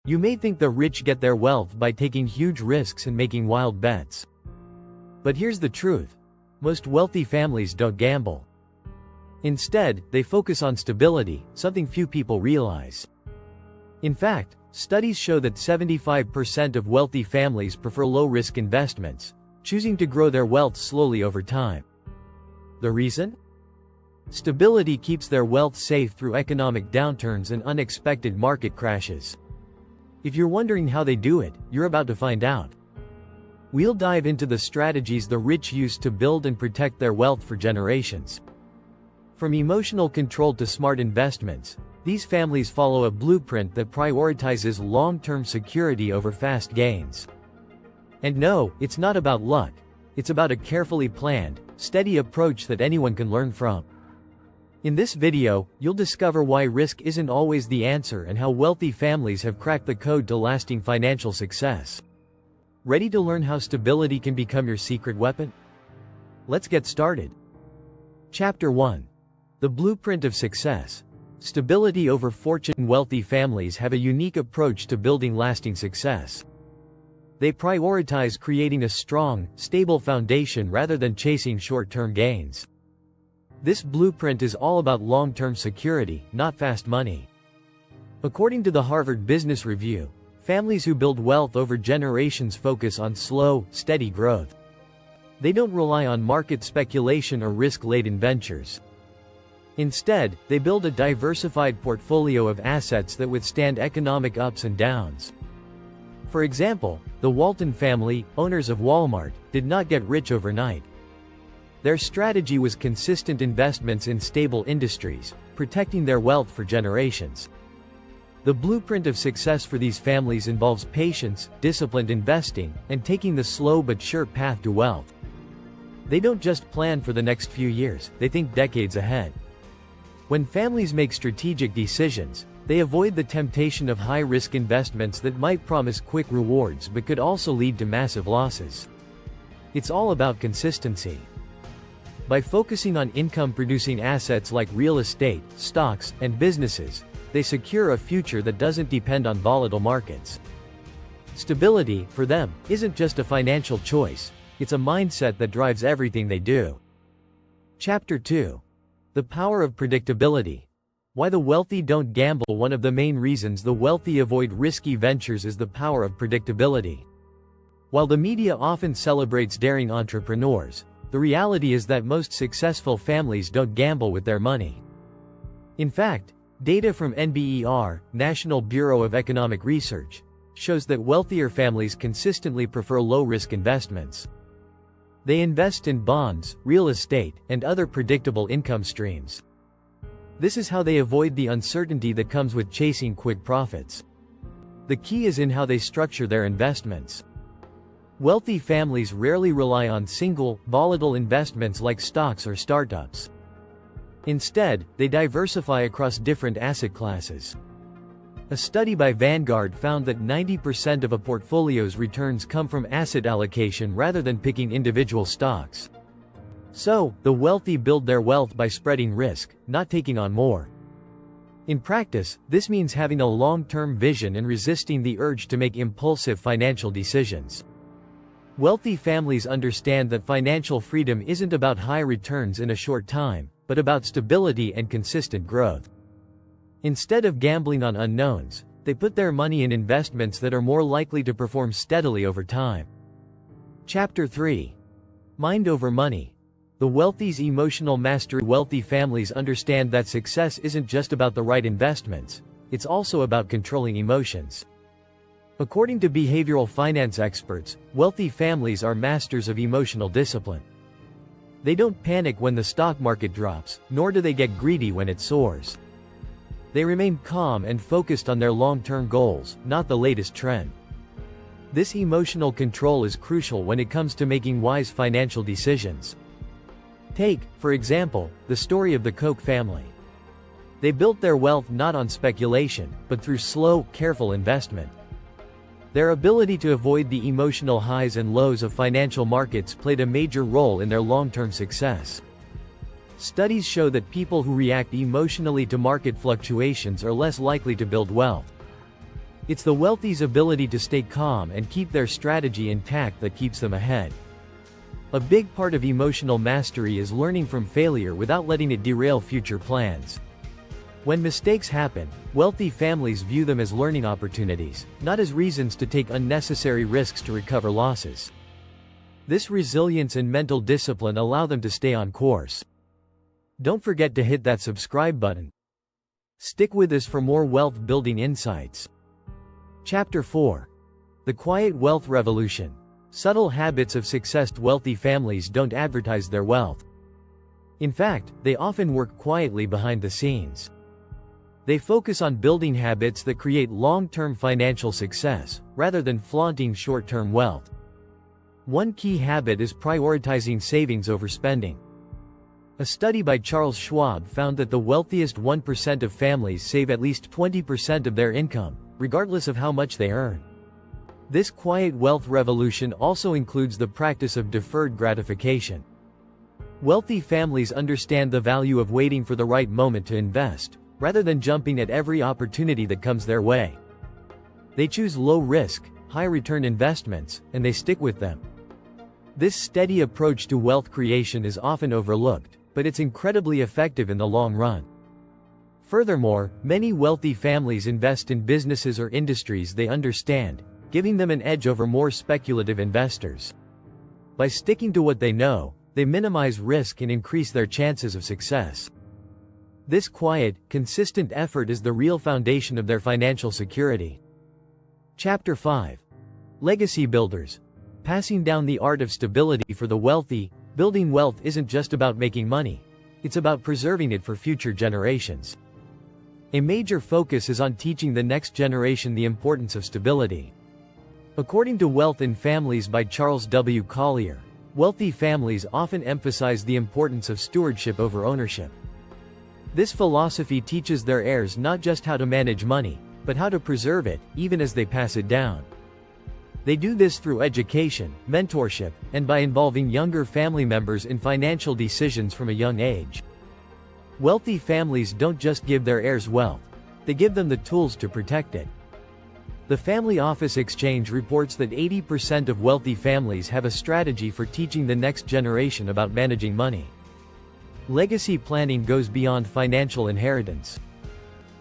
You may think the rich get their wealth by taking huge risks and making wild bets. But here's the truth. Most wealthy families don't gamble. Instead, they focus on stability, something few people realize. In fact, studies show that 75% of wealthy families prefer low-risk investments, choosing to grow their wealth slowly over time. The reason? Stability keeps their wealth safe through economic downturns and unexpected market crashes. If you're wondering how they do it, you're about to find out. We'll dive into the strategies the rich use to build and protect their wealth for generations. From emotional control to smart investments, these families follow a blueprint that prioritizes long-term security over fast gains. And no, it's not about luck. It's about a carefully planned, steady approach that anyone can learn from. In this video, you'll discover why risk isn't always the answer and how wealthy families have cracked the code to lasting financial success. Ready to learn how stability can become your secret weapon? Let's get started. Chapter 1. The Blueprint of Success. Stability over fortune. Wealthy families have a unique approach to building lasting success. They prioritize creating a strong, stable foundation rather than chasing short-term gains. This blueprint is all about long-term security, not fast money. According to the Harvard Business Review, families who build wealth over generations focus on slow, steady growth. They don't rely on market speculation or risk-laden ventures. Instead, they build a diversified portfolio of assets that withstand economic ups and downs. For example, the Walton family, owners of Walmart, did not get rich overnight. Their strategy was consistent investments in stable industries, protecting their wealth for generations. The blueprint of success for these families involves patience, disciplined investing, and taking the slow but sure path to wealth. They don't just plan for the next few years, they think decades ahead. When families make strategic decisions, they avoid the temptation of high-risk investments that might promise quick rewards but could also lead to massive losses. It's all about consistency. By focusing on income-producing assets like real estate, stocks, and businesses, they secure a future that doesn't depend on volatile markets. Stability, for them, isn't just a financial choice, it's a mindset that drives everything they do. Chapter 2. The Power of Predictability. Why the wealthy don't gamble. One of the main reasons the wealthy avoid risky ventures is the power of predictability. While the media often celebrates daring entrepreneurs, the reality is that most successful families don't gamble with their money. In fact, data from NBER, National Bureau of Economic Research, shows that wealthier families consistently prefer low-risk investments. They invest in bonds, real estate, and other predictable income streams. This is how they avoid the uncertainty that comes with chasing quick profits. The key is in how they structure their investments. Wealthy families rarely rely on single, volatile investments like stocks or startups. Instead, they diversify across different asset classes. A study by Vanguard found that 90% of a portfolio's returns come from asset allocation rather than picking individual stocks. So, the wealthy build their wealth by spreading risk, not taking on more. In practice, this means having a long-term vision and resisting the urge to make impulsive financial decisions. Wealthy families understand that financial freedom isn't about high returns in a short time, but about stability and consistent growth. Instead of gambling on unknowns, they put their money in investments that are more likely to perform steadily over time. Chapter 3. Mind over money. The wealthy's emotional mastery. Wealthy families understand that success isn't just about the right investments, it's also about controlling emotions. According to behavioral finance experts, wealthy families are masters of emotional discipline. They don't panic when the stock market drops, nor do they get greedy when it soars. They remain calm and focused on their long-term goals, not the latest trend. This emotional control is crucial when it comes to making wise financial decisions. Take, for example, the story of the Koch family. They built their wealth not on speculation, but through slow, careful investment. Their ability to avoid the emotional highs and lows of financial markets played a major role in their long-term success. Studies show that people who react emotionally to market fluctuations are less likely to build wealth. It's the wealthy's ability to stay calm and keep their strategy intact that keeps them ahead. A big part of emotional mastery is learning from failure without letting it derail future plans. When mistakes happen, wealthy families view them as learning opportunities, not as reasons to take unnecessary risks to recover losses. This resilience and mental discipline allow them to stay on course. Don't forget to hit that subscribe button. Stick with us for more wealth-building insights. Chapter 4. The Quiet Wealth Revolution. Subtle habits of success. Wealthy families don't advertise their wealth. In fact, they often work quietly behind the scenes. They focus on building habits that create long-term financial success, rather than flaunting short-term wealth. One key habit is prioritizing savings over spending. A study by Charles Schwab found that the wealthiest 1% of families save at least 20% of their income, regardless of how much they earn. This quiet wealth revolution also includes the practice of deferred gratification. Wealthy families understand the value of waiting for the right moment to invest, rather than jumping at every opportunity that comes their way. They choose low-risk, high-return investments, and they stick with them. This steady approach to wealth creation is often overlooked, but it's incredibly effective in the long run. Furthermore, many wealthy families invest in businesses or industries they understand, giving them an edge over more speculative investors. By sticking to what they know, they minimize risk and increase their chances of success. This quiet, consistent effort is the real foundation of their financial security. Chapter 5. Legacy Builders. Passing down the art of stability for the wealthy. Building wealth isn't just about making money. It's about preserving it for future generations. A major focus is on teaching the next generation the importance of stability. According to Wealth in Families by Charles W. Collier, wealthy families often emphasize the importance of stewardship over ownership. This philosophy teaches their heirs not just how to manage money, but how to preserve it, even as they pass it down. They do this through education, mentorship, and by involving younger family members in financial decisions from a young age. Wealthy families don't just give their heirs wealth, they give them the tools to protect it. The Family Office Exchange reports that 80% of wealthy families have a strategy for teaching the next generation about managing money. Legacy planning goes beyond financial inheritance.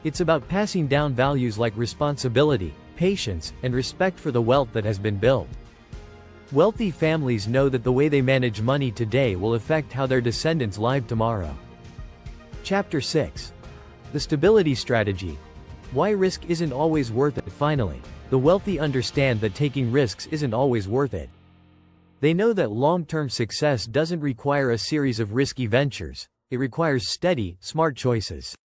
It's about passing down values like responsibility, patience, and respect for the wealth that has been built. Wealthy families know that the way they manage money today will affect how their descendants live tomorrow. Chapter 6. The Stability Strategy. Why risk isn't always worth it. Finally, the wealthy understand that taking risks isn't always worth it. They know that long-term success doesn't require a series of risky ventures, it requires steady, smart choices.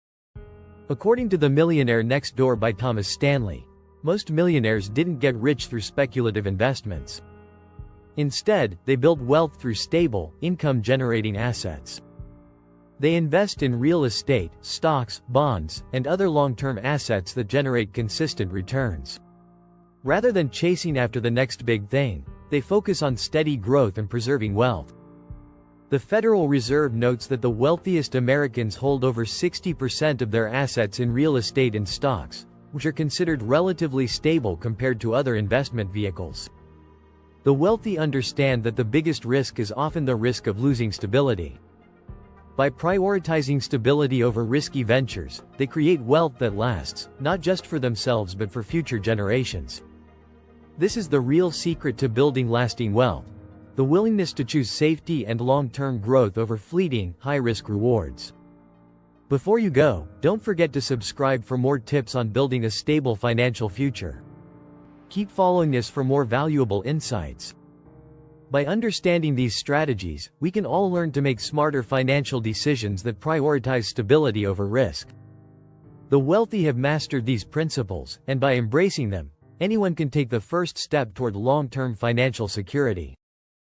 According to The Millionaire Next Door by Thomas Stanley, most millionaires didn't get rich through speculative investments. Instead, they built wealth through stable, income-generating assets. They invest in real estate, stocks, bonds, and other long-term assets that generate consistent returns. Rather than chasing after the next big thing, they focus on steady growth and preserving wealth. The Federal Reserve notes that the wealthiest Americans hold over 60% of their assets in real estate and stocks, which are considered relatively stable compared to other investment vehicles. The wealthy understand that the biggest risk is often the risk of losing stability. By prioritizing stability over risky ventures, they create wealth that lasts, not just for themselves but for future generations. This is the real secret to building lasting wealth: the willingness to choose safety and long-term growth over fleeting, high-risk rewards. Before you go, don't forget to subscribe for more tips on building a stable financial future. Keep following us for more valuable insights. By understanding these strategies, we can all learn to make smarter financial decisions that prioritize stability over risk. The wealthy have mastered these principles, and by embracing them, anyone can take the first step toward long-term financial security.